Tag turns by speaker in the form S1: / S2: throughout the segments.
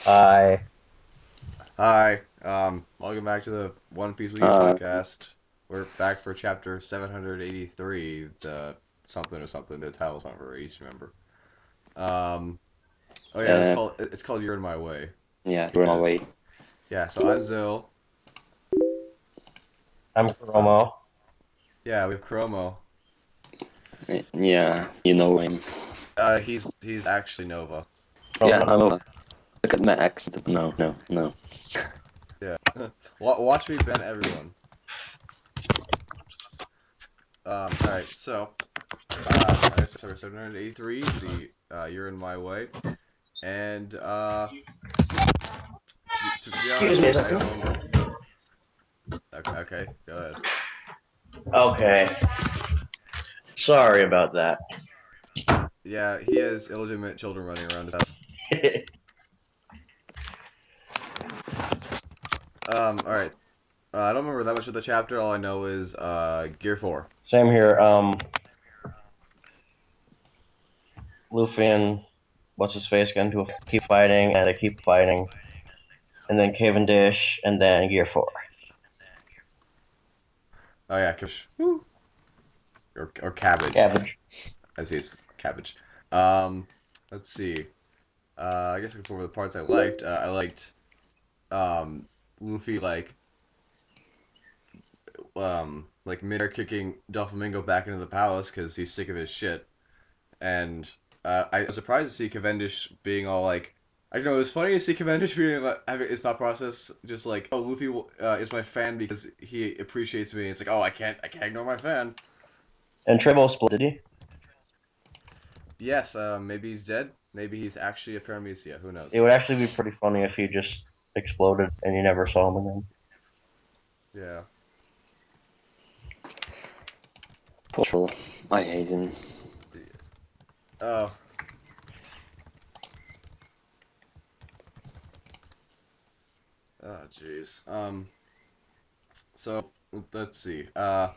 S1: I
S2: Hi, welcome back to the One Piece Wiki
S3: Uh,
S2: podcast. We're back for chapter 783, the something or something. The title's not very easy to remember. Um, oh yeah,
S3: uh,
S2: it's called You're in My Way.
S3: yeah, you're on my
S2: Because
S3: way.
S2: yeah, so I'm Zil.
S1: I'm
S2: Huh?
S1: Chromo.
S2: Yeah, we have Chromo.
S3: Yeah, you know him.
S2: He's actually Nova.
S3: Yeah,
S1: Chromo.
S3: I know. Look at my accent. No, no, no.
S2: Yeah, watch me bend everyone. All right, so I guess chapter 783, the You're in My Way, and to be
S1: Excuse
S2: honest,
S1: me a
S2: I don't
S1: second.
S2: remember. Okay, okay, go ahead.
S1: Okay. Sorry about that.
S2: Yeah, he has illegitimate children running around his house. All right. I don't remember that much of the chapter. All I know is Gear 4.
S1: Same here. Luffy and what's his face get into keep fighting, and they keep fighting, and then Cavendish, and then Gear 4.
S2: Oh yeah, cabbage. Woo. Or cabbage,
S1: Cabbage.
S2: as he's cabbage. Um, let's see. I guess before the parts I liked, I liked Luffy like mid-air kicking Doflamingo back into the palace because he's sick of his shit. And I was surprised to see Cavendish being all like, I don't know, it was funny to see Cavendish being having his thought process just like, oh, Luffy is my fan because he appreciates me. It's like, oh, I can't ignore my fan.
S1: And Tribble split, did he?
S2: Yes, maybe he's dead. Maybe he's actually a paramecia. Who
S1: It
S2: knows?
S1: would actually be pretty funny if he just exploded and you never saw him again.
S2: Yeah.
S3: Poor I hate him.
S2: Oh, oh, jeez. So let's see. I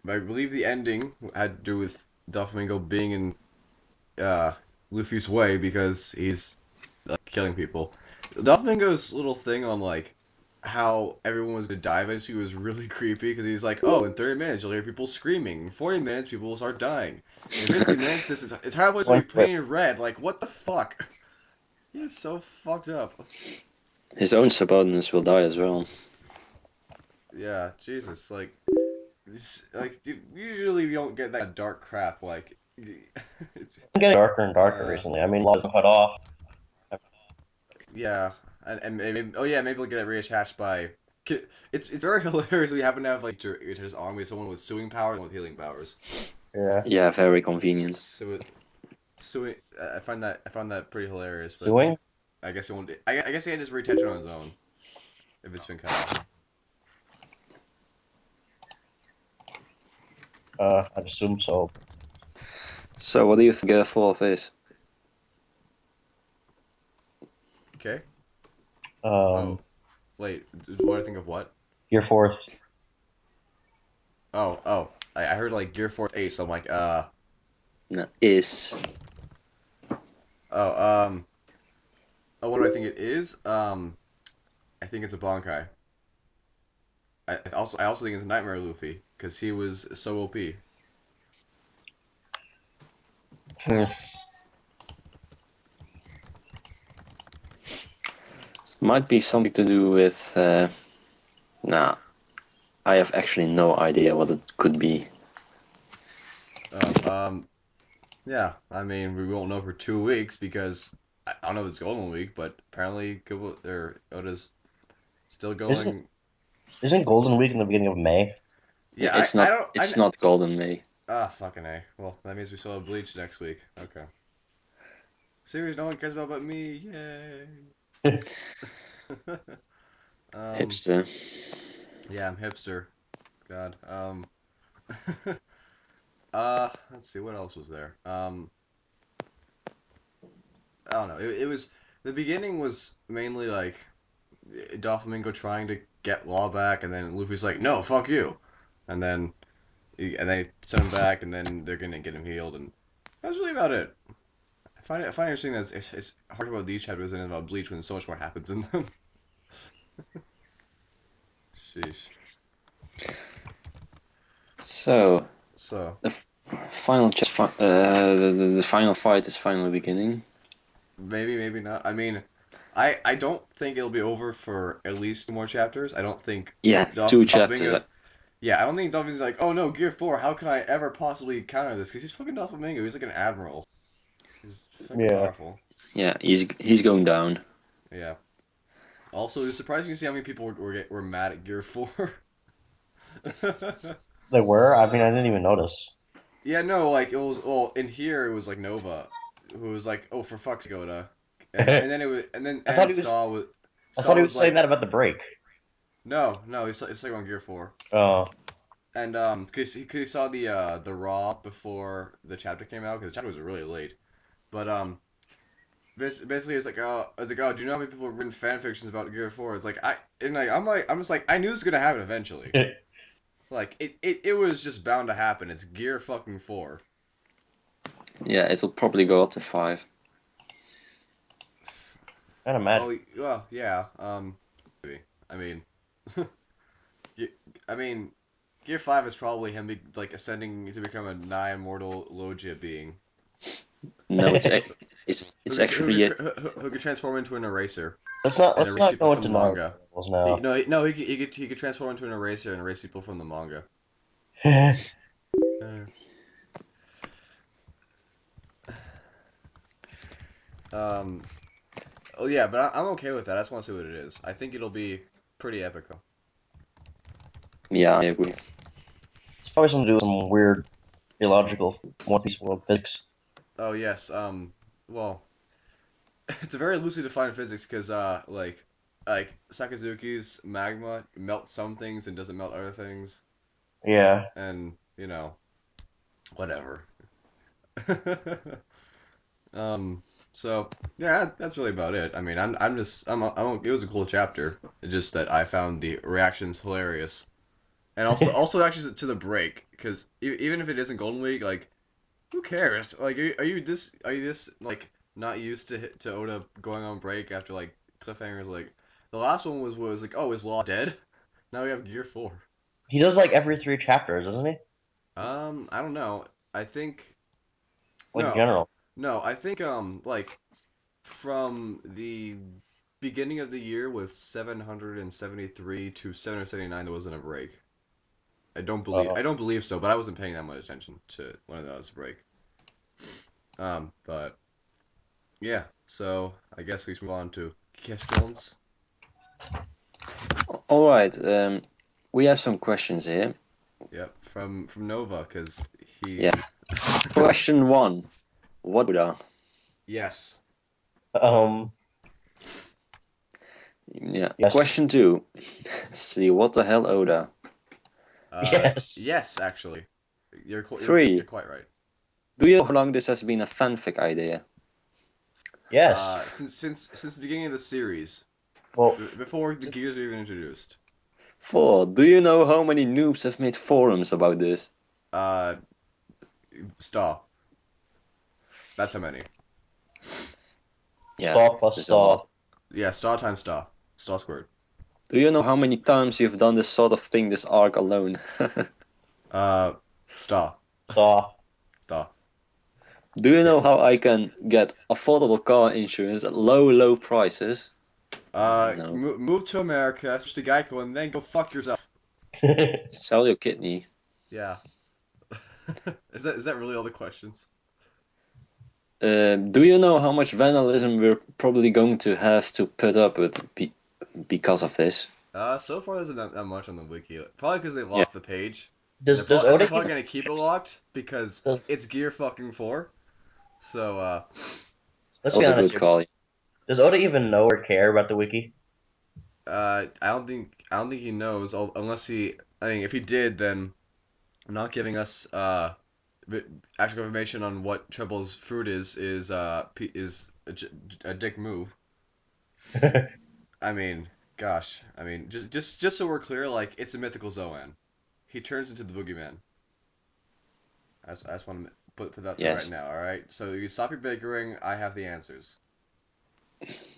S2: believe the ending had to do with Doflamingo being in Luffy's way because he's killing people. Doflamingo's little thing on like how everyone was gonna die eventually was really creepy because he's like, oh, in 30 minutes you'll hear people screaming. In 40 minutes people will start dying. In 15 minutes this entire place will be
S1: Wait, wait.
S2: painted red. Like what the fuck? He's so fucked up.
S3: His own subordinates will die as well.
S2: Yeah, Jesus. Usually we don't get that dark crap. Like it's
S1: It's getting darker and darker
S2: uh
S1: recently. I mean, lots cut off.
S2: yeah, and maybe oh yeah maybe we'll get it reattached by. It's very hilarious. We happen to have like his army someone with suing powers and with healing powers.
S1: Yeah.
S3: Yeah, very convenient.
S2: So I find that pretty hilarious. But
S1: Suing?
S2: I guess it won't. I guess he had just reattach it on his own if it's been cut off.
S1: I'd assume so.
S3: So, what do you think fourth is?
S2: Okay.
S1: Um,
S2: Oh wait, what do I think of what?
S1: Gear 4th.
S2: Oh. I heard like Gear Force Ace. I'm like
S3: No, is.
S2: oh oh what do I think it is? I think it's a Bankai. I also think it's Nightmare Luffy because he was so OP.
S1: Hmm.
S3: It might be something to do with. Nah, I have actually no idea what it could be.
S2: Oh, yeah. I mean, we won't know for 2 weeks because I don't know if it's Golden Week, but apparently Oda's still
S1: Isn't
S2: going.
S1: isn't Golden Week in the beginning of May?
S2: Yeah,
S3: It's
S2: I
S3: not.
S2: don't.
S3: It's not Golden May.
S2: Fucking A. Well, that means we still have Bleach next week. Okay. Series no one cares about but me. Yay. um,
S3: Hipster.
S2: yeah, I'm hipster. God. Let's see, what else was there? I don't know. It was the beginning was mainly like Doflamingo trying to get Law back, and then Luffy's like, "No, fuck you," and then they send him back, and then they're gonna get him healed, and that's really about it. I find it interesting that it's hard about these chapters and about Bleach when so much more happens in them. Sheesh.
S3: So
S2: So
S3: the the final fight is finally beginning.
S2: maybe not. I mean, I don't think it'll be over for at least 2 more chapters. I don't think
S3: Yeah, 2 chapters.
S2: Doflamingo's. Yeah, I don't think Doflamingo's like, oh no, Gear 4. How can I ever possibly counter this? Because he's fucking Doflamingo. He's like an admiral. He's fucking
S1: Yeah.
S2: powerful.
S3: Yeah, he's going down.
S2: Yeah. Also, it was surprising to see how many people were mad at Gear 4.
S1: They were? I mean, I didn't even notice.
S2: Yeah, no, like it was. Well, in here it was like Nova, who was like, "Oh, for fuck's sake, Oda," and then it was, and then
S1: I thought
S2: and
S1: he was. I
S2: Star
S1: thought he was
S2: was
S1: saying
S2: like,
S1: that about the break.
S2: no, it's like on Gear 4,
S1: Oh.
S2: and cause he saw the Raw before the chapter came out, because the chapter was really late, but basically it's like, oh, do you know how many people have written fan fictions about Gear 4? It's like I'm just like I knew it was gonna happen eventually. Like it was just bound to happen. It's Gear fucking 4.
S3: Yeah, it will probably go up to 5.
S1: Kind of mad.
S2: Oh, well, yeah. Maybe. I mean, Ge- I mean, Gear 5 is probably him like ascending to become a nigh immortal Logia being
S3: No, it's actually
S2: who could transform into an eraser
S1: Let's not
S2: and
S1: let's
S2: erase
S1: not
S2: people
S1: go
S2: from
S1: into
S2: the
S1: Naruto
S2: manga.
S1: levels now.
S2: He could transform into an eraser and erase people from the manga. Uh, um. Oh yeah, but I'm okay with that. I just want to see what it is. I think it'll be pretty epic though.
S3: yeah, I agree.
S1: It's probably something to do with some weird illogical One Piece world physics.
S2: Oh yes. Well, it's a very loosely defined physics because like Sakazuki's magma melts some things and doesn't melt other things,
S1: Yeah.
S2: and whatever. So yeah, that's really about it. I mean, I'm just it was a cool chapter. It's just that I found the reactions hilarious, and also actually to the break, because even if it isn't Golden Week, like who cares? Like, are you this like not used to Oda going on break after like cliffhangers? Like the last one was like, oh, is Law dead? Now we have Gear 4.
S1: He does like every 3 chapters, doesn't he?
S2: I don't know. I think
S1: Like in
S2: no,
S1: general.
S2: no. I think like from the beginning of the year with 773 to 779, there wasn't a break.
S1: Uh,
S2: I don't believe so, but I wasn't paying that much attention to when that was a break. But yeah, so I guess we should move on to questions.
S3: All right, we have some questions here.
S2: Yep, from Nova, because he.
S3: Yeah. Question 1. What Oda?
S2: Yes.
S1: um.
S3: Yeah.
S1: Yes.
S3: Question 2. See, what the hell Oda?
S1: Yes.
S2: Yes, actually, you're
S3: 3.
S2: you're quite right.
S3: Do you know how long this has been a fanfic idea?
S1: Yes.
S2: Since the beginning of the series,
S1: Well,
S2: before the gears were even introduced.
S3: 4. Do you know how many noobs have made forums about this?
S2: Uh, Star. That's how many.
S3: Yeah,
S1: Star plus
S3: there's a
S1: Star.
S3: lot.
S2: Yeah, Star times Star. Star squared.
S3: Do you know how many times you've done this sort of thing this arc alone?
S2: Star.
S1: Star.
S2: Star.
S3: Do you know how I can get affordable car insurance at low prices? No.
S2: Move to America, switch to Geico, and then go fuck yourself.
S3: Sell your kidney.
S2: Yeah. Is that really all the questions?
S3: Do you know how much vandalism we're probably going to have to put up with because of this?
S2: So far there's not that much on the wiki. Probably because they locked the page.
S1: Does
S2: They're
S1: Oda
S2: probably gonna keep it locked because
S1: does,
S2: it's Gear fucking 4. So
S1: let's
S3: That
S1: be
S3: was a
S1: honest
S3: good
S1: here.
S3: call.
S1: Does Oda even know or care about the wiki?
S2: I don't think he knows unless he. I mean, if he did, then not giving us actual information on what Treble's fruit is a dick move. I mean, gosh, I mean, just so we're clear, like it's a mythical Zoan. He turns into the boogeyman. I just want to put that through
S3: Yes.
S2: right now. All right. So you stop your bickering. I have the answers.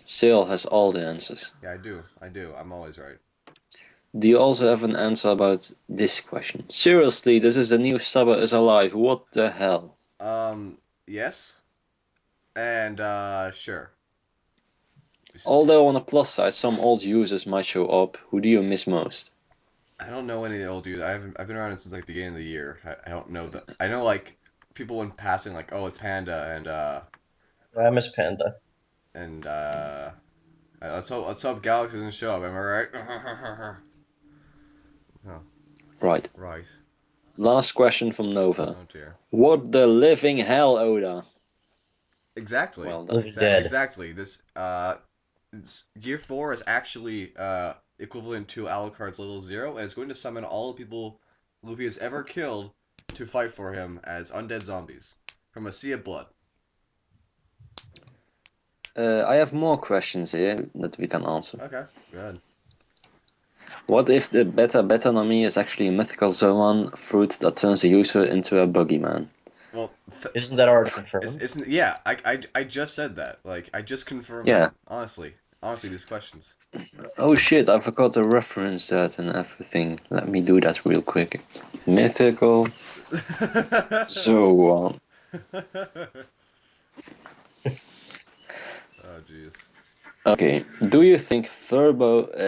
S3: Cyril has all the answers.
S2: Yeah, I do. I'm always right.
S3: Do you also have an answer about this question? Seriously, this is the new Saba is alive. What the hell?
S2: Yes. And sure.
S3: Although on the plus side, some old users might show up. Who do you miss most?
S2: I don't know any of the old dudes. I've been around since like the beginning of the year. I don't know that. I know like people in passing like, oh, it's Panda
S1: I miss Panda.
S2: and let's hope Galaxy doesn't show up. Am I right? Oh,
S3: Right.
S2: right.
S3: Last question from Nova.
S2: Oh dear.
S3: What the living hell, Oda?
S2: Exactly.
S3: Well done.
S1: Luffy's dead.
S2: Exactly. This Gear 4 is actually equivalent to Alucard's Little Zero, and it's going to summon all the people Luffy has ever killed to fight for him as undead zombies from a sea of blood.
S3: I have more questions here that we can answer.
S2: Okay, good.
S3: What if the Beta Nami is actually a mythical Zoan fruit that turns the user into a boogeyman?
S2: Well,
S1: Isn't that already confirmed?
S2: isn't yeah? I just said that. Like I just confirmed.
S3: Yeah.
S2: That. Honestly, these questions.
S3: Oh shit, I forgot to reference that and everything. Let me do that real quick. Mythical Zoan.
S2: Oh jeez.
S3: Okay, do you think Virgo,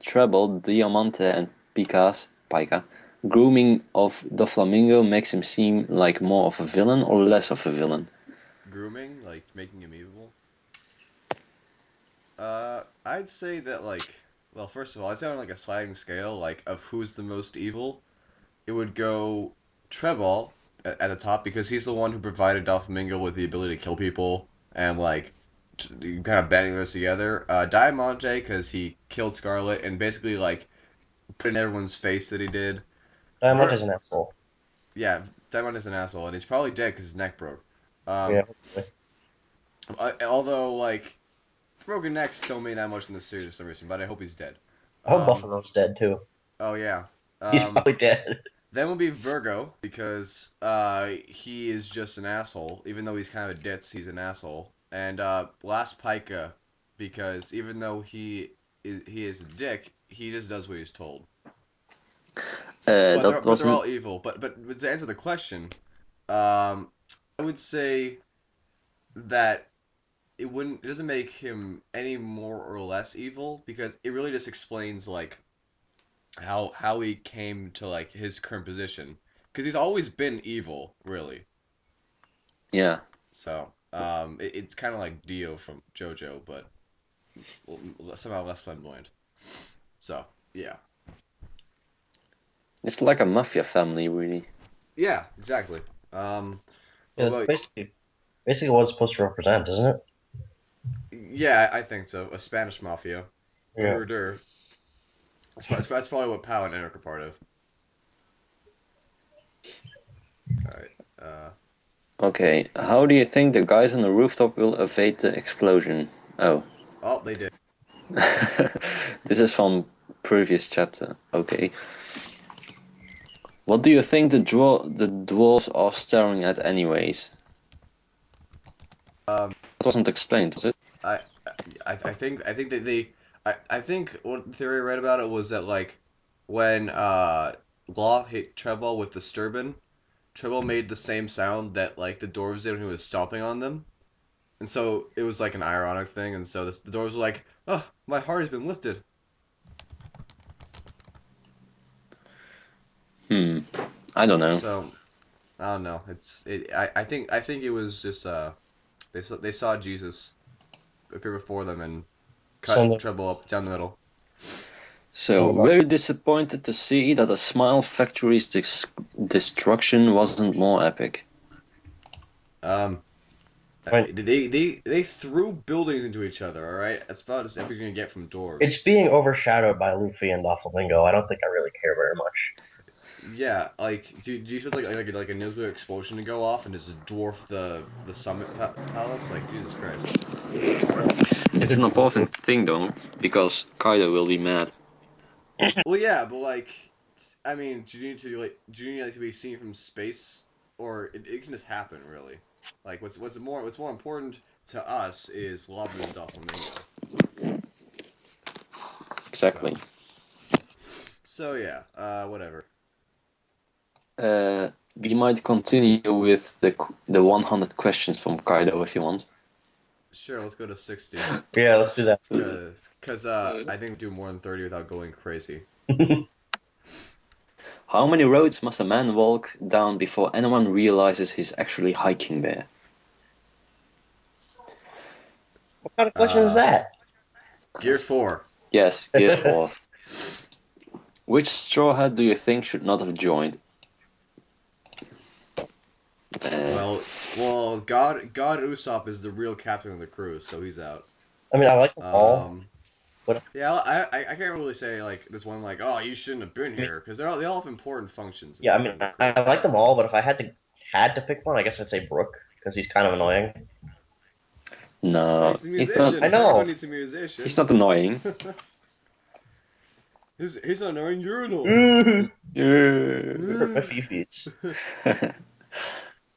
S3: Treble, Diamante, and Pika, grooming of the Flamingo makes him seem like more of a villain or less of a villain?
S2: Grooming, like making him evil. I'd say that like, well, first of all, I'd say on like a sliding scale, like of who's the most evil, it would go Treball at the top because he's the one who provided Doflamingo with the ability to kill people and like kind of banding those together. Diamante because he killed Scarlet and basically like put in everyone's face that he did.
S1: Diamond is an asshole.
S2: Yeah, Diamonte's an asshole and he's probably dead because his neck broke.
S1: Yeah, hopefully.
S2: Although like broken necks don't mean that much in the series for some reason, but I hope he's dead.
S1: I hope Buffalo's dead too.
S2: Oh yeah.
S1: He's probably dead.
S2: Then will be Virgo because he is just an asshole. Even though he's kind of a ditz, he's an asshole. And last Pika because even though he is a dick, he just does what he's told. But they're all evil. But to answer the question, I would say that it doesn't make him any more or less evil because it really just explains like how he came to like his current position because he's always been evil, really.
S3: Yeah.
S2: So it's kind of like Dio from JoJo, but somehow less flamboyant. So yeah.
S3: It's like a mafia family, really.
S2: Yeah, exactly.
S1: Yeah, that's basically what it's supposed to represent, isn't it?
S2: Yeah, I think so. A Spanish mafia.
S1: Yeah.
S2: That's probably what Pow and Eric are part of. Alright.
S3: Okay, how do you think the guys on the rooftop will evade the explosion? Oh.
S2: Oh, they did.
S3: This is from previous chapter. Okay. What do you think the dwarves are staring at anyways? It wasn't explained, was it?
S2: I think that I think what theory I read about it was that like when Law hit Treble with the Sturban, Treble made the same sound that like the dwarves did when he was stomping on them, and so it was like an ironic thing, and so the dwarves were like, "Oh, my heart has been lifted."
S3: I don't know.
S2: So I don't know. I think it was just they saw Jesus appear before them and cut Treble up down the middle.
S3: So, very disappointed to see that a Smile Factory's destruction wasn't more epic.
S2: They threw buildings into each other, alright? That's about as epic you're gonna get from dwarves.
S1: It's being overshadowed by Luffy and Doflamingo. I don't think I really care very much.
S2: Yeah, like, do you feel like a nuclear explosion to go off and just dwarf the summit palace? Like, Jesus Christ.
S3: It's an important thing though, because Kaido will be mad.
S2: Well, yeah, but like, I mean, do you need to be seen from space or it can just happen really. Like what's more important to us is Lobby and Doflamingo.
S3: Exactly.
S2: So yeah, whatever.
S3: We might continue with the 100 questions from Kaido if you want.
S2: Sure, let's go to 60.
S1: Yeah, let's do that.
S2: Because I think we do more than 30 without going crazy.
S3: How many roads must a man walk down before anyone realizes he's actually hiking there?
S1: What kind of question is that?
S2: Gear 4.
S3: Yes, Gear 4. Which Straw Hat do you think should not have joined?
S2: Well, God Usopp is the real captain of the crew, so he's out.
S1: I mean, I like them all. But
S2: Yeah, I can't really say like this one like, oh, you shouldn't have been here, because they all have important functions.
S1: yeah, I mean, I like them all, but if I had to pick one, I guess I'd say Brook because he's kind of annoying.
S3: No,
S2: He's a musician.
S1: I know.
S2: Everyone needs a musician.
S3: He's not annoying.
S2: he's not annoying. You're annoying.
S1: My beats.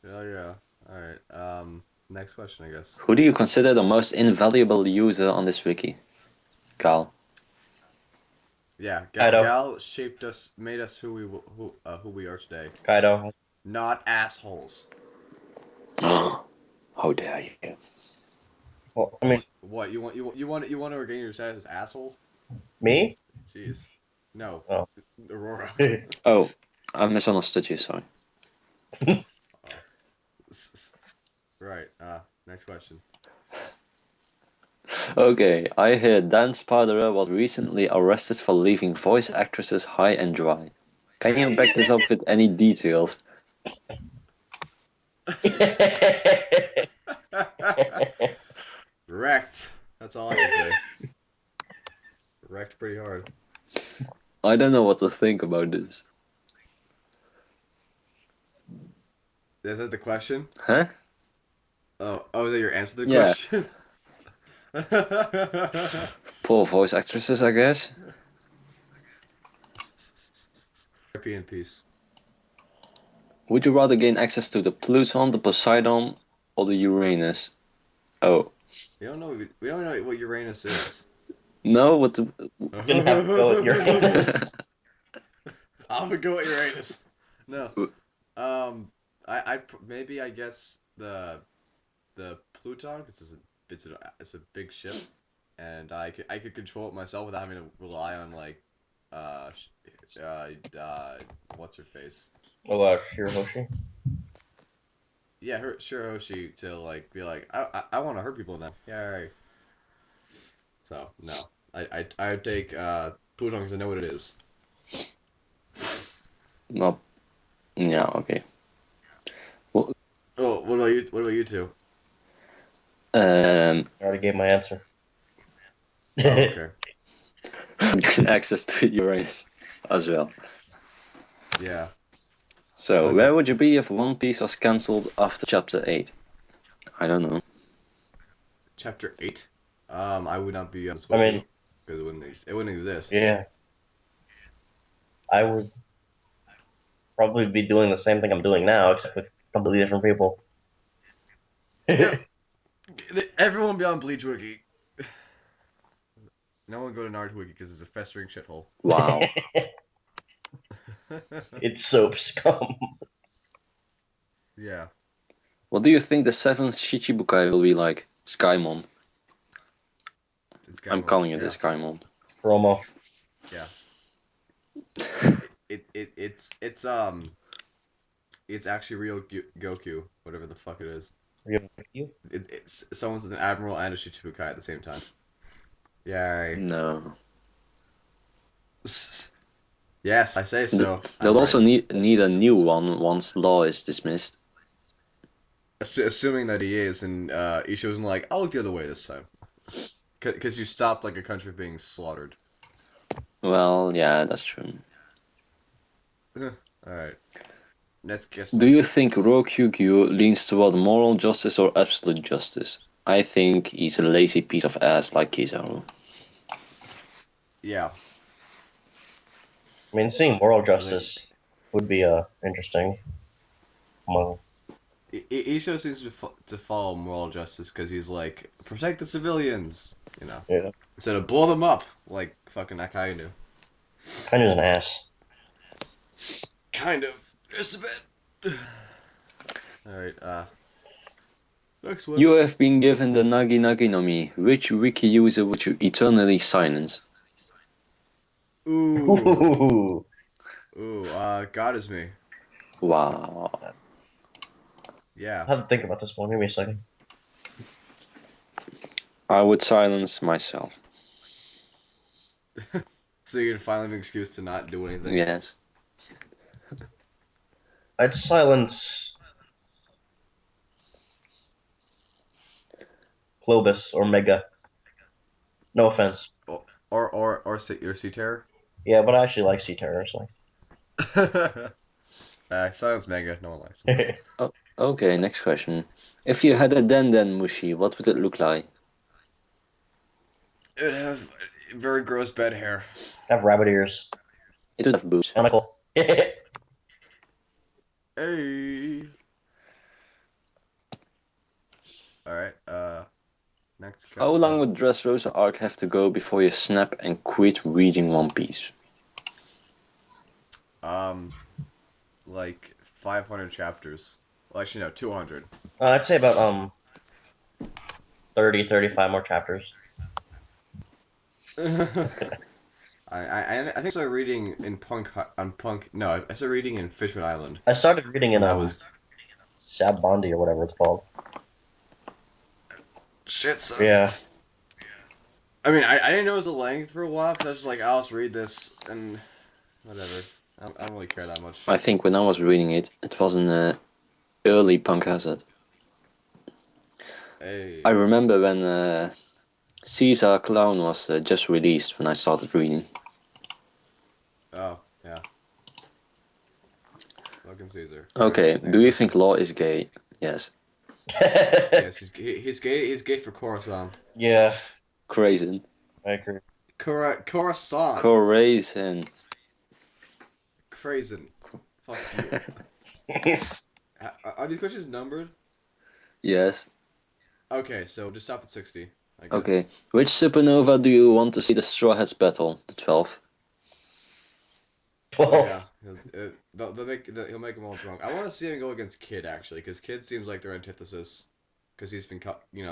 S2: Oh yeah. All right. Next question, I guess.
S3: Who do you consider the most invaluable user on this wiki? Gal.
S2: Yeah,
S1: Kaido.
S2: Gal shaped us, made us who we are today.
S1: Kaido.
S2: Not assholes.
S3: How dare you?
S1: Well, I mean,
S2: What you want to regain your status as asshole?
S1: me?
S2: Jeez. No.
S1: Oh.
S2: Aurora.
S3: Oh, I misunderstood you, sorry.
S2: Right. Next question.
S3: Okay, I hear Dan Sparderer was recently arrested for leaving voice actresses high and dry. Can you back this up with any details?
S2: Wrecked. That's all I can say. Wrecked pretty hard.
S3: I don't know what to think about this.
S2: Is that the question?
S3: Huh?
S2: Oh, is that your answer to the question?
S3: Poor voice actresses, I guess.
S2: RP in peace.
S3: Would you rather gain access to the Pluton, the Poseidon, or the Uranus? Oh.
S2: We don't know what Uranus is.
S3: No, what the...
S1: Didn't have to go with Uranus.
S2: I'm gonna go with Uranus. No. I guess the Pluton, because it's a big ship, and I could control it myself without having to rely on like what's her face?
S1: Oh, Shirahoshi.
S2: Yeah, Shirahoshi to like be like I want to hurt people now. Yeah, right. So no, I would take Pluton because I know what it is.
S3: No. Yeah, okay.
S2: Oh, what about you? What about you two?
S1: I already gave my answer.
S2: Oh, okay.
S3: Access to Uranus as well.
S2: Yeah.
S3: So,
S2: Okay.
S3: where would you be if One Piece was cancelled after Chapter 8? I don't know.
S2: Chapter 8? I would not be on this
S1: I mean,
S2: because it wouldn't exist.
S1: yeah. I would probably be doing the same thing I'm doing now, except with completely different people.
S2: Yeah. Everyone be on Bleach Wiki. No one go to Naruto Wiki because it's a festering shithole.
S3: Wow.
S1: It's soap scum.
S2: Yeah.
S3: What do you think the 7th Shichibukai will be like? Skymon. I'm calling it the Skymon.
S1: Promo.
S2: Yeah. It's actually real Goku, whatever the fuck it is.
S1: You?
S2: It's someone's an admiral and a Shichibukai at the same time. Yay.
S3: No.
S2: Yes, I say so.
S3: They'll also need a new one once Law is dismissed.
S2: Assuming that he is, and Isha wasn't like, I'll look the other way this time. Because you stopped like a country being slaughtered.
S3: Well, yeah, that's true.
S2: Alright. Next guess.
S3: Do you think Rokyugyu leans toward moral justice or absolute justice? I think he's a lazy piece of ass like Kizaru.
S2: Yeah.
S1: I mean, seeing moral justice would be interesting. Among
S2: Isho seems to follow moral justice because he's like, protect the civilians,
S1: yeah,
S2: instead of blow them up like fucking Akainu.
S1: kind of an ass.
S2: Kind of, just a bit. All right, next one.
S3: You have been given the Nagi Nagi no Mi. Which wiki user would you eternally silence?
S2: Ooh, God is me.
S3: Wow.
S2: Yeah.
S1: I have to think about this one. Give me a second.
S3: I would silence myself.
S2: So you can finally have an excuse to not do anything.
S3: Yes.
S1: I'd silence Clovis or Mega. No offense.
S2: Or your sea terror.
S1: Yeah, but I actually like Sea Terror. So.
S2: Silence Manga. No one likes him.
S3: Oh, okay, next question. If you had a Den Den Mushi, what would it look like?
S2: It would have very gross bed hair.
S1: Have rabbit ears.
S3: It would have boobs.
S1: Comical.
S2: Hey. All right. Next.
S3: How long would Dressrosa arc have to go before you snap and quit reading One Piece?
S2: Like 500 chapters. Well, actually, no, 200.
S1: I'd say about 30, 35 more chapters.
S2: I think I started reading in Punk. No, I started reading in Fishman Island.
S1: I started reading in
S2: That was
S1: Sab Bondi or whatever it's called.
S2: shit, son.
S1: Yeah.
S2: I mean, I didn't know it was the length for a while because I was just like, I'll just read this and whatever. I don't really care that much.
S3: I think when I was reading it, it was an early Punk Hazard.
S2: Hey.
S3: I remember when Caesar Clown was just released when I started reading.
S2: Oh, yeah. Fucking Caesar.
S3: Okay,
S2: Right,
S3: do you think Law is gay? Yes.
S2: Yes, he's gay. He's gay for Coruscant.
S1: Yeah,
S3: Crazy.
S1: I agree.
S2: Coruscant.
S3: Crazy.
S2: Crazy. Fuck you. Are these questions numbered?
S3: Yes.
S2: Okay, so just stop at 60. I guess.
S3: Okay. Which supernova do you want to see the Straw Hats battle? The 12th.
S2: Oh,
S1: 12.
S2: yeah. He'll make them all drunk. I want to see him go against Kid, actually, because Kid seems like their antithesis. Because he's been,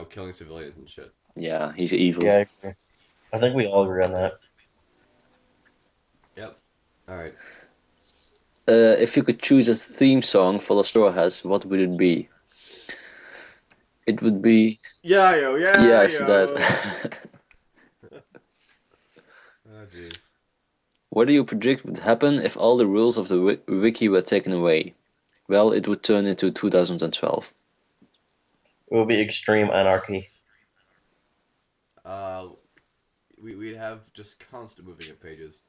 S2: killing civilians and shit.
S3: Yeah, he's evil.
S1: Yeah, I agree. I think we all agree on that.
S2: Yep. Alright.
S3: If you could choose a theme song for the Straw Hats, what would it be? It would be...
S2: Yeah, yo.
S3: Yes, that.
S2: Oh, jeez.
S3: What do you predict would happen if all the rules of the wiki were taken away? Well, it would turn into 2012.
S1: It will be extreme anarchy.
S2: We'd have just constant moving of pages.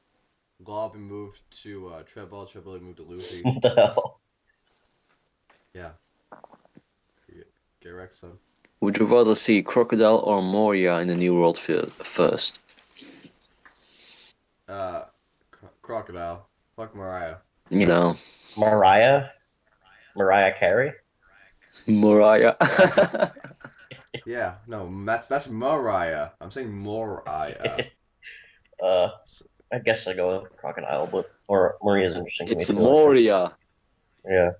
S2: Glob moved to Treble moved to Luffy.
S1: What the hell?
S2: Yeah. Get wrecked, son.
S3: Would you rather see Crocodile or Moria in the New World first?
S2: Crocodile. Fuck Mariah.
S3: You know,
S1: Mariah? Mariah Carey?
S3: Moria.
S2: Yeah, no, that's Mariah. I'm saying Mariah.
S1: I guess I go with Crocodile, but or Maria's interesting to me
S3: It's
S1: too.
S3: Moria.
S1: Yeah.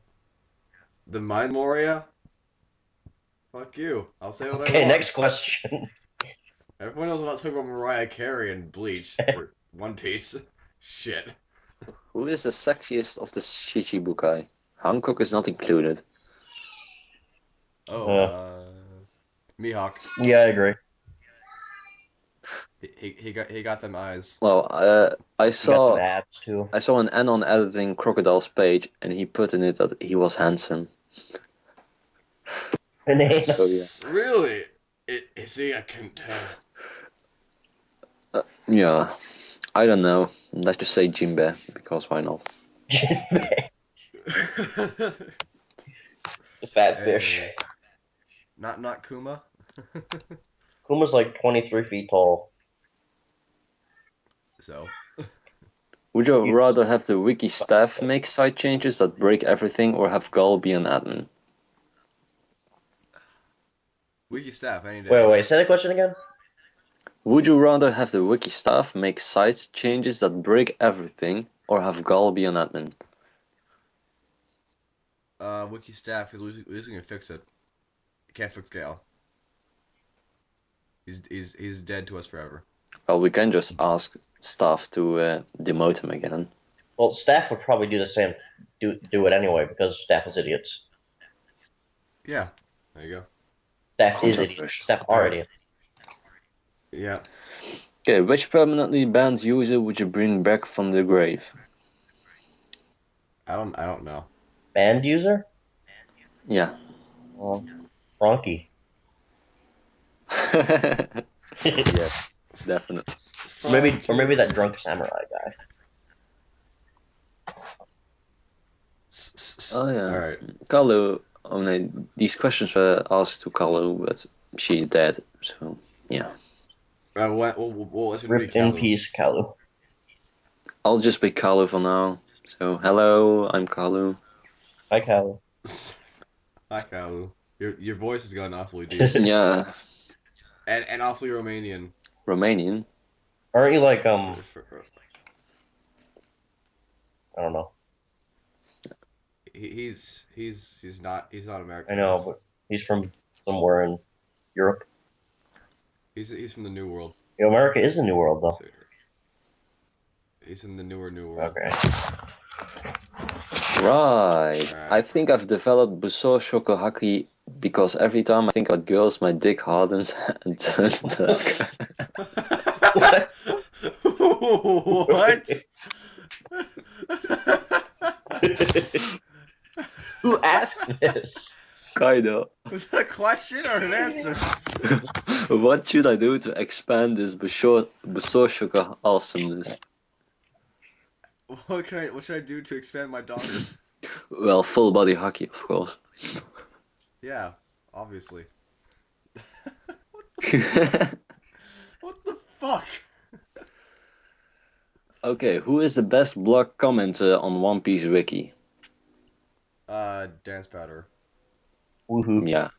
S2: The Mind Moria? Fuck you. I'll say what I
S1: Okay,
S2: want.
S1: next question.
S2: Everyone knows I'm not talking about Mariah Carey and Bleach or One Piece. Shit.
S3: Who is the sexiest of the Shichibukai? Hancock is not included.
S2: Oh, Mihawk.
S1: Yeah, I agree.
S2: He got them eyes.
S3: Well, I
S1: You got
S3: saw
S1: some abs too.
S3: I saw an Anon editing Crocodile's page, and he put in it that he was handsome.
S1: Banana.
S3: So, yeah.
S2: Really? See, I couldn't tell.
S3: Yeah, I don't know. Let's just say Jinbe, because why not?
S1: The fat fish.
S2: Hey. Not Kuma.
S1: Kuma's like 23 feet tall.
S2: So.
S3: Would you
S1: Yes.
S3: rather have the wiki staff make site changes that break everything, or have Gull be an admin?
S2: Wiki staff any day.
S1: Wait, say the question again?
S3: Would you rather have the wiki staff make site changes that break everything, or have Gull be an admin?
S2: Wiki staff is losing to fix it. Can't fix Gale. He's dead to us forever.
S3: Well, we can just ask staff to demote him again.
S1: Well, staff would probably do the same, do it anyway, because staff is idiots.
S2: Yeah, there you go.
S1: Staff is idiots. Staff are
S2: Alright.
S1: idiots.
S2: Yeah.
S3: Okay, which permanently banned user would you bring back from the grave?
S2: I don't know.
S1: Banned user?
S3: Yeah.
S1: Frankie.
S3: Yeah, definitely.
S1: Or maybe that drunk samurai guy.
S3: Oh yeah.
S2: Alright.
S3: Kalu. Oh no, these questions were asked to Kalu, but she's dead. So yeah.
S2: Let's be
S1: Rip in
S2: Kalu.
S1: peace, Kalu.
S3: I'll just be Kalu for now. So hello, I'm Kalu.
S1: Hi, Kalu.
S2: Hi, Kalu. Your voice has gone awfully deep.
S3: Yeah,
S2: and awfully Romanian.
S3: Romanian.
S1: Aren't you like, I don't know.
S2: He's not American.
S1: I know, but he's from somewhere in Europe.
S2: He's from the New World.
S1: You know, America is the New World, though.
S2: He's in the New World.
S1: Okay.
S3: Right. I think I've developed Busou Shokuhaki because every time I think about girls, my dick hardens and turns black.
S2: What?
S1: Who asked this?
S3: Kinda.
S2: Was that a question or an answer?
S3: What should I do to expand this Busou Shoku awesomeness?
S2: What should I do to expand my daughter?
S3: Well, full body hockey, of course.
S2: Yeah, obviously. What the fuck?
S3: Okay, who is the best blog commenter on One Piece Wiki?
S2: Dance pattern.
S1: Woohoo.
S3: Yeah.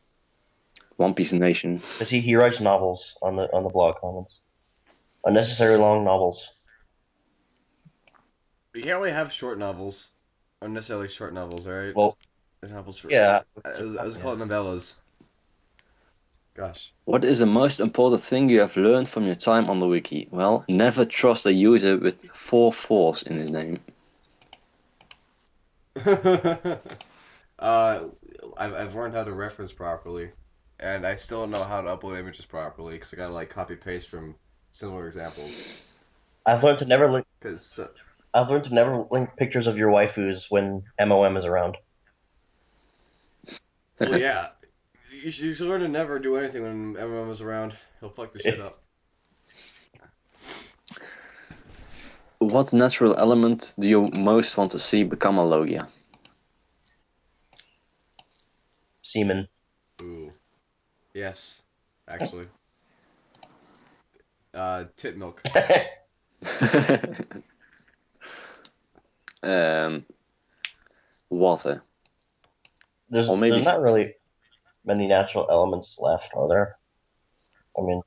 S3: One Piece Nation.
S1: Because he writes novels on the blog comments. Unnecessary long novels.
S2: You can't really have short novels. Unnecessarily short novels, alright?
S1: Well,
S2: novels for,
S1: yeah.
S2: I was call it novellas. Gosh.
S3: What is the most important thing you have learned from your time on the wiki? Well, never trust a user with 4 fours in his name.
S2: I've learned how to reference properly, and I still don't know how to upload images properly because I gotta like copy paste from similar examples.
S1: I've learned to never link.
S2: Because
S1: I've learned to never link pictures of your waifus when MOM is around.
S2: well, yeah, you should learn to never do anything when everyone was around. He'll fuck your shit up.
S3: What natural element do you most want to see become a Logia?
S1: Semen.
S2: Ooh. Yes, actually. Tit milk.
S3: Water.
S1: There's
S3: Or maybe
S1: not really many natural elements left, are there? I mean,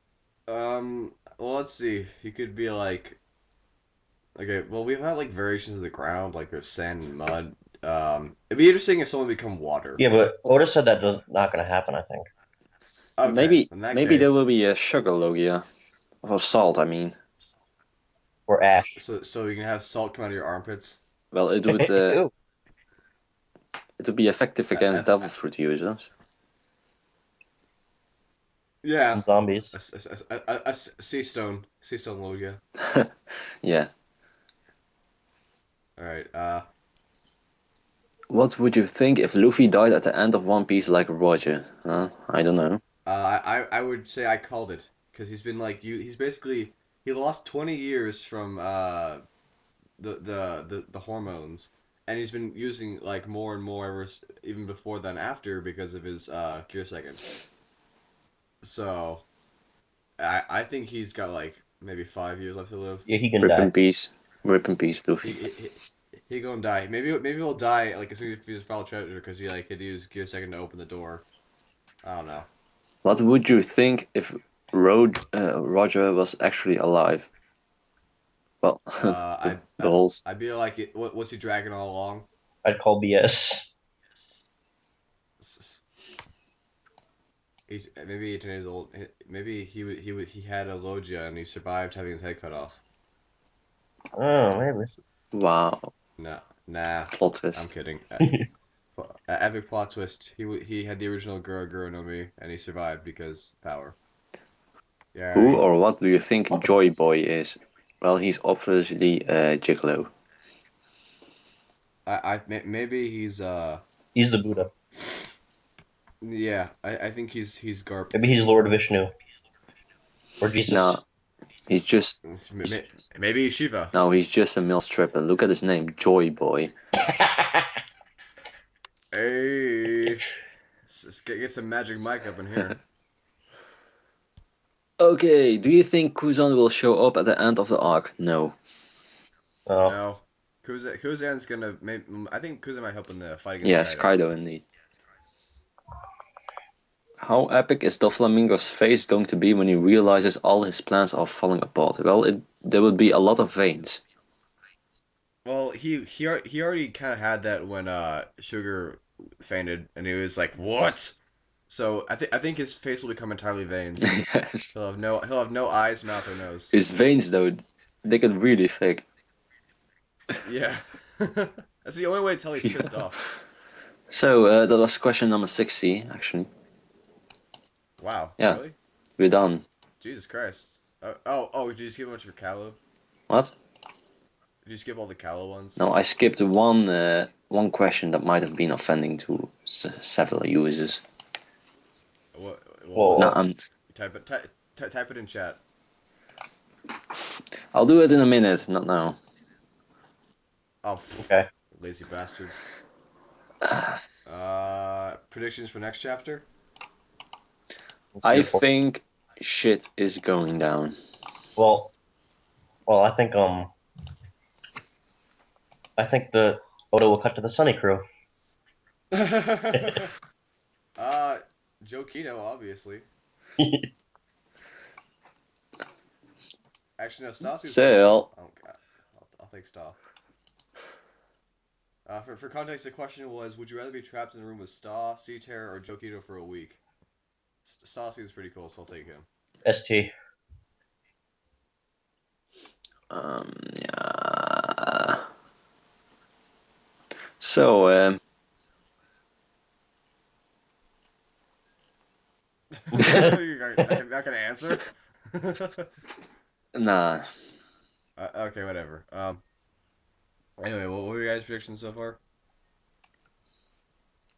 S2: well, let's see. You could be like, okay, well, we've had like variations of the ground, like there's sand and mud. It'd be interesting if someone become water.
S1: yeah, but Otis said that's not going to happen, I think.
S2: Okay,
S3: maybe
S2: in that
S3: maybe there
S2: case-
S3: will be a sugar Logia. Or salt, I mean.
S1: Or ash.
S2: So you can have salt come out of your armpits.
S3: Well, it would
S1: Ew.
S3: it would be effective against
S2: That's-
S3: devil fruit users.
S2: Yeah.
S1: And zombies.
S2: A sea stone logia.
S3: Yeah.
S2: All right.
S3: What would you think if Luffy died at the end of One Piece like Roger? I don't know.
S2: I would say I called it because he's been like he's basically he lost 20 years from the hormones, and he's been using like more and more even before then after because of his Gear Second. So I think he's got like maybe 5 years left to live.
S1: Yeah, he can
S3: Rip
S1: die.
S3: in peace. Rip in peace,
S2: He,
S3: Luffy.
S2: he, he gonna die. Maybe he'll die like as soon as he finds Final Treasure because he like could use give a second to open the door. I don't know.
S3: What would you think if Roger was actually alive? Well,
S2: Uh,
S3: the,
S2: I
S3: the
S2: I
S3: whole
S2: I'd be like, what's he dragging all along?
S1: I'd call BS.
S2: He's maybe 10 years old. Maybe he had a logia and he survived having his head cut off.
S1: Oh, maybe.
S3: wow
S2: Nah, nah.
S3: plot
S2: I'm
S3: twist.
S2: kidding. Epic plot twist. He had the original Guro no Mi and he survived because power. Yeah,
S3: Who
S2: right.
S3: or what do you think
S1: What the?
S3: Joy Boy is? Well, he's obviously Gigolo.
S2: Maybe
S1: He's the Buddha.
S2: yeah. I think he's Garp.
S1: Maybe he's Lord Vishnu or
S3: Nah,
S1: Jesus.
S3: he's just
S2: Maybe he's Shiva.
S3: no, he's just a male stripper. Look at his name, Joy Boy.
S2: Hey, get some magic Mike up in here.
S3: Okay, do you think Kuzan will show up at the end of the arc? No.
S1: Oh,
S2: No, Kuzan's gonna. I think Kuzan might help in the fight against
S3: Yes,
S2: Kaido.
S3: Kaido indeed. How epic is Doflamingo's face going to be when he realizes all his plans are falling apart? Well, there will be a lot of veins.
S2: Well, he already kind of had that when Sugar fainted, and he was like, "What?" So I think his face will become entirely veins.
S3: Yes.
S2: He'll have no eyes, mouth, or nose.
S3: His veins, though, they get really thick.
S2: Yeah, that's the only way to tell he's pissed off.
S3: So, that was question number 60, actually.
S2: Wow,
S3: Yeah,
S2: really?
S3: we're done.
S2: Jesus Christ. Oh, did you skip a bunch of Callow?
S3: What?
S2: Did you skip all the Callow ones?
S3: No, I skipped one question that might have been offending to several users.
S2: What
S1: well,
S2: was
S3: No,
S2: it? Type it in chat.
S3: I'll do it in a minute, not now.
S2: Oh,
S1: okay.
S2: lazy bastard. Predictions for next chapter?
S3: I think shit is going down.
S1: Well, I think the Oda will cut to the Sunny Crew.
S2: Joe Keto, obviously. Actually, no, Stasu's
S3: So,
S2: I'll take Sta. For context, the question was, would you rather be trapped in a room with Sta, Sea Terror, or Joe Keto for a week? Sta seems pretty cool, so I'll take him.
S1: ST.
S3: yeah. So,
S2: You're not gonna answer?
S3: nah.
S2: Okay, whatever. Anyway, what were your guys' predictions so far?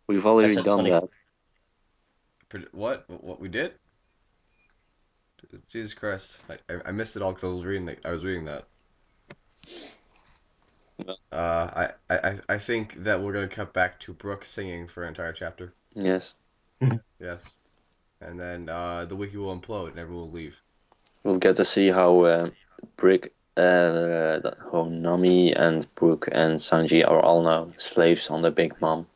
S3: We've
S1: I
S3: already
S1: said
S3: done
S1: Sunny.
S3: that.
S2: What? What we did? Jesus Christ! I missed it all because I was reading that. I think that we're gonna cut back to Brooke singing for an entire chapter.
S3: Yes.
S2: Yes, and then the wiki will implode and everyone will leave.
S3: We'll get to see how how Nami and Brook and Sanji are all now slaves on the Big Mom.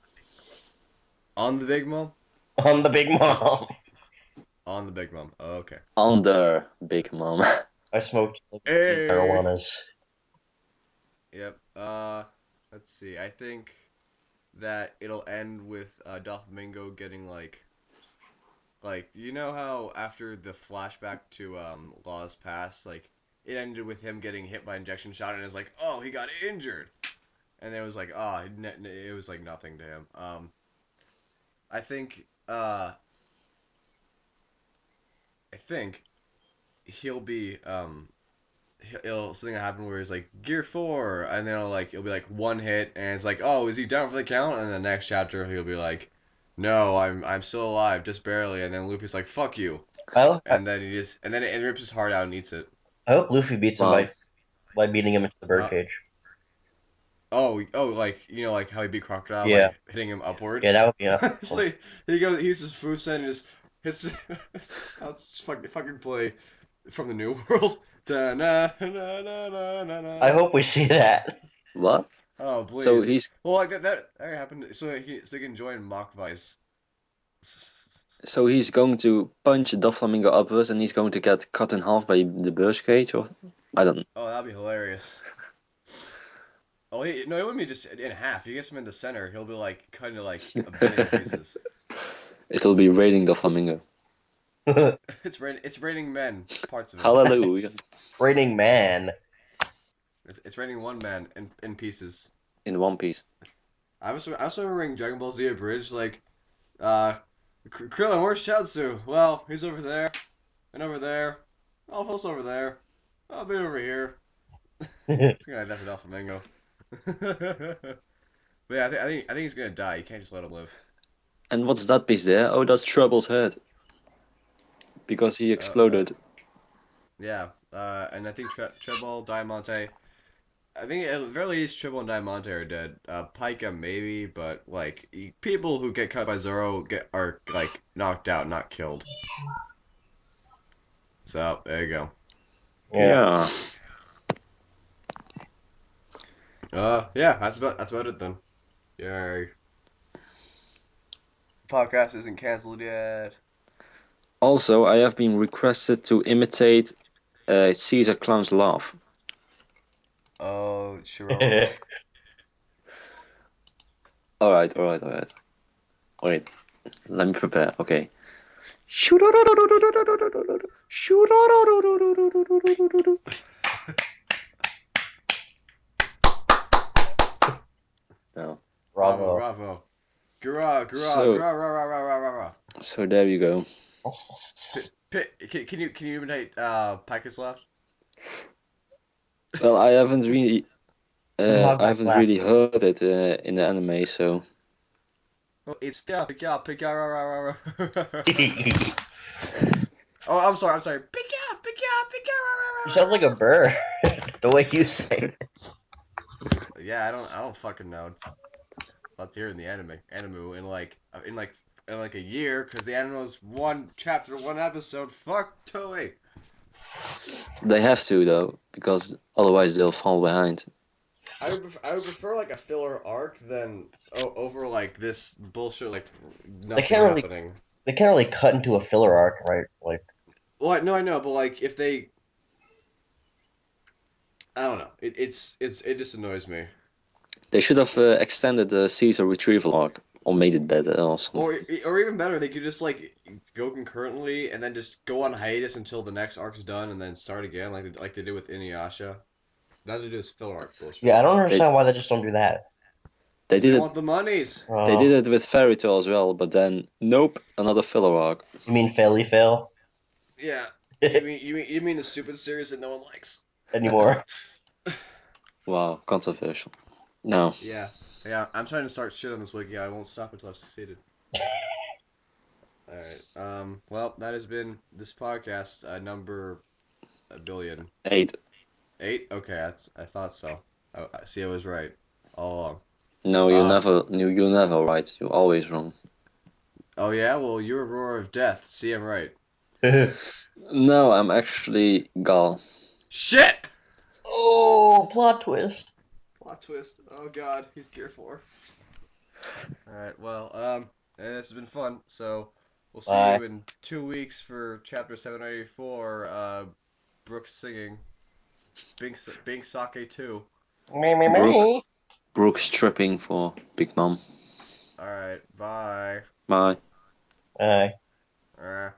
S2: On the Big Mom?
S1: On the Big
S2: Just
S1: Mom.
S2: on the Big Mom. Oh, okay.
S3: Under Big Mom.
S1: I smoked
S2: Hey.
S1: marijuanas.
S2: Yep. Let's see. I think that it'll end with Doflamingo getting like you know how after the flashback to Law's Pass, like it ended with him getting hit by injection shot and it's like, oh, he got injured, and it was like, it was like nothing to him. I think he'll be it'll something will happen where he's like Gear 4, and then it'll be like one hit, and it's like, oh, is he down for the count? And the next chapter he'll be like, no, I'm still alive, just barely. And then Luffy's like, fuck you, and then it rips his heart out and eats it.
S1: I hope Luffy beats him
S3: Wow.
S1: by beating him into the
S2: Uh,
S1: birdcage.
S2: like like how he beat Crocodile,
S1: Yeah.
S2: like hitting him upward.
S1: Yeah, that would be
S2: It's like he uses Fusen and just hits. I'll just fucking play from the New World. Da, na, na, na, na, na,
S1: I
S2: na.
S1: hope we see that.
S3: What?
S2: Oh,
S3: So
S2: please.
S3: he's
S2: Well, like that happened so he can join Mock Vice.
S3: so he's going to punch Doflamingo upwards, and he's going to get cut in half by the birdcage, or I don't know.
S2: Oh, that'd be hilarious. Oh, he wouldn't be just in half. If he gets him in the center, he'll be like cut into like a billion pieces.
S3: It'll be raining Doflamingo.
S2: It's raining men, parts of him.
S3: Hallelujah.
S1: Raining Man.
S2: It's raining one man in pieces.
S3: In One Piece.
S2: I was remembering Dragon Ball Z Abridged, like, uh, Krillin, where's Shiatsu? Well, he's over there, and over there. Alpha's over there. I'll be over here. It's gonna definitely off Flamingo. But yeah, I think he's gonna die. You can't just let him live.
S3: And what's that piece there? Oh, that's Trouble's head. Because he exploded.
S2: Yeah, and I think Treble, Diamante. I think at the very least Treble and Diamante are dead. Pika maybe, but like people who get cut by Zoro are like knocked out, not killed. So there you go.
S1: Yeah.
S2: Yeah, that's about it then. Yay. Podcast isn't canceled yet.
S3: Also, I have been requested to imitate Caesar Clown's laugh.
S2: Oh, Shiro.
S3: Alright. Wait, let me prepare. Okay. No.
S2: Bravo,
S1: Bravo.
S2: bravo. Gura,
S3: So-
S2: gra, ra, ra, ra, ra, ra, ra.
S3: So there you go.
S2: Can you imitate Pika's laugh?
S3: Well, I haven't really
S1: Hog
S3: I haven't
S1: laugh.
S3: really heard it in the anime, so
S2: Oh, it's Pika, ra, ra, ra, ra. Oh, I'm sorry. Pika, ra, ra, ra,
S1: You
S2: ra.
S1: sound like a bird. The way you say it.
S2: Yeah, I don't fucking know. It's about to hear in the anime in like a year, because the anime was one chapter, one episode. Fuck Toei.
S3: they have to though, because otherwise they'll fall behind.
S2: I would prefer like a filler arc than over like this bullshit like nothing
S1: can't really-
S2: happening.
S1: They can't really cut into a filler arc, right? Like,
S2: Well, no, I know, but like if they, I don't know. It just annoys me.
S3: They should have extended the Caesar retrieval arc, or made it better or something.
S2: Or even better, they could just like go concurrently and then just go on hiatus until the next arc's done and then start again like they did with Inuyasha. Now they do this filler arc bullshit.
S1: yeah, I don't understand why they just don't do that.
S3: They
S2: They
S3: did it.
S2: want the monies.
S3: They did it with Fairy Tail as well, but then nope, another filler arc.
S1: You mean Faily Fail
S2: Yeah. You mean the stupid series that no one likes?
S1: anymore?
S3: Wow, controversial. No.
S2: Yeah. Yeah, I'm trying to start shit on this wiki. I won't stop until I've succeeded. Alright. Well, that has been this podcast, number a billion.
S3: 8.
S2: 8? Okay, I thought so. I see I was right all along.
S3: No, you're never right. You're always wrong.
S2: Oh yeah? Well, you're a roar of death. See, I'm right.
S3: No, I'm actually Gal.
S2: Shit!
S1: Oh, plot twist.
S2: Plot twist. Oh god, he's Gear 4. Alright, well, this has been fun, so we'll see
S1: Bye.
S2: you in 2 weeks for chapter 784, Brooks singing. Bink Sake 2.
S1: Me.
S3: Brooke stripping for Big Mom.
S2: Alright, bye.
S3: Bye.
S1: Bye.